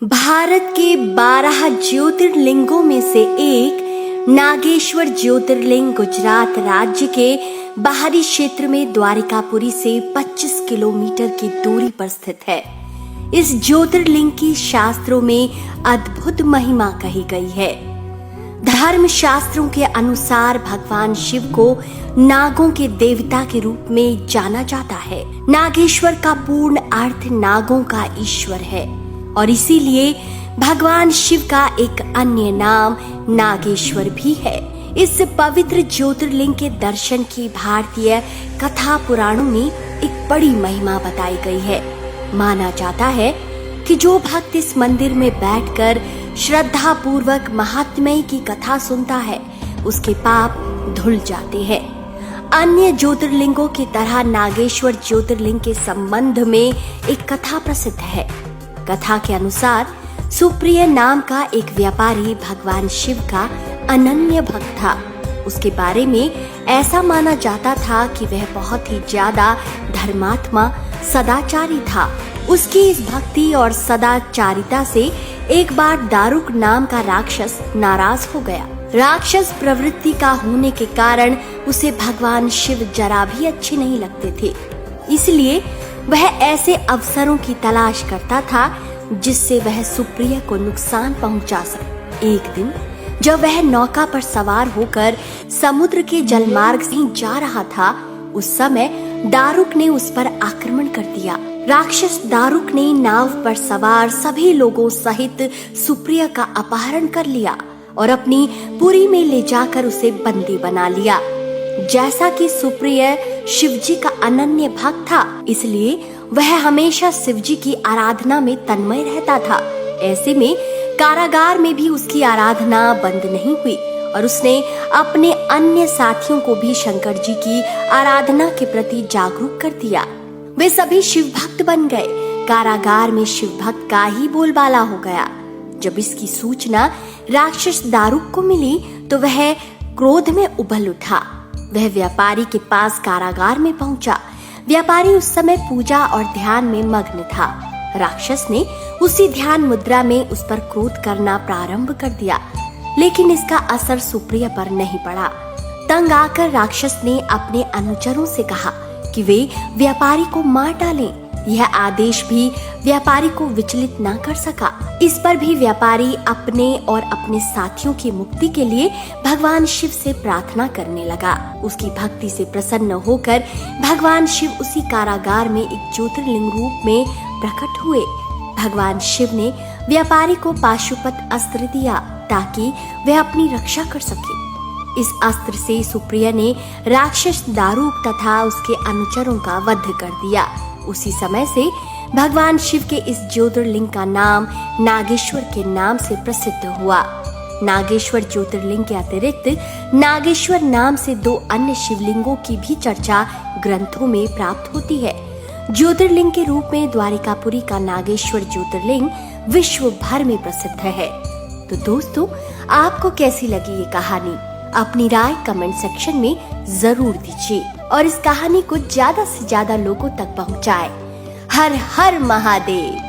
भारत के 12 ज्योतिर्लिंगों में से एक नागेश्वर ज्योतिर्लिंग गुजरात राज्य के बाहरी क्षेत्र में द्वारिकापुरी से 25 किलोमीटर की दूरी पर स्थित है। इस ज्योतिर्लिंग की शास्त्रों में अद्भुत महिमा कही गई है। धर्म शास्त्रों के अनुसार भगवान शिव को नागों के देवता के रूप में जाना जाता है। नागेश्वर का पूर्ण अर्थ नागों का ईश्वर है और इसीलिए भगवान शिव का एक अन्य नाम नागेश्वर भी है। इस पवित्र ज्योतिर्लिंग के दर्शन की भारतीय कथा पुराणों में एक बड़ी महिमा बताई गई है। माना जाता है कि जो भक्त इस मंदिर में बैठकर श्रद्धा पूर्वक महात्म्य की कथा सुनता है उसके पाप धुल जाते हैं। अन्य ज्योतिर्लिंगों की तरह नागेश्वर ज्योतिर्लिंग के संबंध में एक कथा प्रसिद्ध है। कथा के अनुसार सुप्रिय नाम का एक व्यापारी भगवान शिव का अनन्य भक्त था। उसके बारे में ऐसा माना जाता था कि वह बहुत ही ज्यादा धर्मात्मा सदाचारी था। उसकी इस भक्ति और सदाचारिता से एक बार दारुक नाम का राक्षस नाराज हो गया। राक्षस प्रवृत्ति का होने के कारण उसे भगवान शिव जरा भी अच्छे नहीं लगते थे। इसलिए वह ऐसे अवसरों की तलाश करता था जिससे वह सुप्रिय को नुकसान पहुंचा सके। एक दिन जब वह नौका पर सवार होकर समुद्र के जलमार्ग से जा रहा था, उस समय दारुक ने उस पर आक्रमण कर दिया। राक्षस दारुक ने नाव पर सवार सभी लोगों सहित सुप्रिय का अपहरण कर लिया और अपनी पुरी में ले जाकर उसे बंदी बना लिया। जैसा कि सुप्रिय शिवजी का अनन्य भक्त था, इसलिए वह हमेशा शिवजी की आराधना में तन्मय रहता था। ऐसे में कारागार में भी उसकी आराधना बंद नहीं हुई और उसने अपने अन्य साथियों को भी शंकर जी की आराधना के प्रति जागरूक कर दिया। वे सभी शिव भक्त बन गए। कारागार में शिव भक्त का ही बोलबाला हो गया। जब इसकी सूचना राक्षस दारुक को मिली तो वह क्रोध में उबल उठा। वह व्यापारी के पास कारागार में पहुंचा। व्यापारी उस समय पूजा और ध्यान में मग्न था। राक्षस ने उसी ध्यान मुद्रा में उस पर क्रोध करना प्रारंभ कर दिया, लेकिन इसका असर सुप्रिय पर नहीं पड़ा। तंग आकर राक्षस ने अपने अनुचरों से कहा कि वे व्यापारी को मार डालें। यह आदेश भी व्यापारी को विचलित न कर सका। इस पर भी व्यापारी अपने और अपने साथियों की मुक्ति के लिए भगवान शिव से प्रार्थना करने लगा। उसकी भक्ति से प्रसन्न होकर भगवान शिव उसी कारागार में एक ज्योतिर्लिंग रूप में प्रकट हुए। भगवान शिव ने व्यापारी को पाशुपत अस्त्र दिया ताकि वह अपनी रक्षा कर सके। इस अस्त्र से सुप्रिय ने राक्षस दारुक तथा उसके अनुचरों का वध कर दिया। उसी समय से भगवान शिव के इस ज्योतिर्लिंग का नाम नागेश्वर के नाम से प्रसिद्ध हुआ। नागेश्वर ज्योतिर्लिंग के अतिरिक्त नागेश्वर नाम से 2 अन्य शिवलिंगों की भी चर्चा ग्रंथों में प्राप्त होती है। ज्योतिर्लिंग के रूप में द्वारिकापुरी का नागेश्वर ज्योतिर्लिंग विश्व भर में प्रसिद्ध है। तो दोस्तों, आपको कैसी लगी ये कहानी? अपनी राय कमेंट सेक्शन में जरूर दीजिए और इस कहानी को ज्यादा से ज्यादा लोगों तक पहुंचाएं। हर हर महादेव।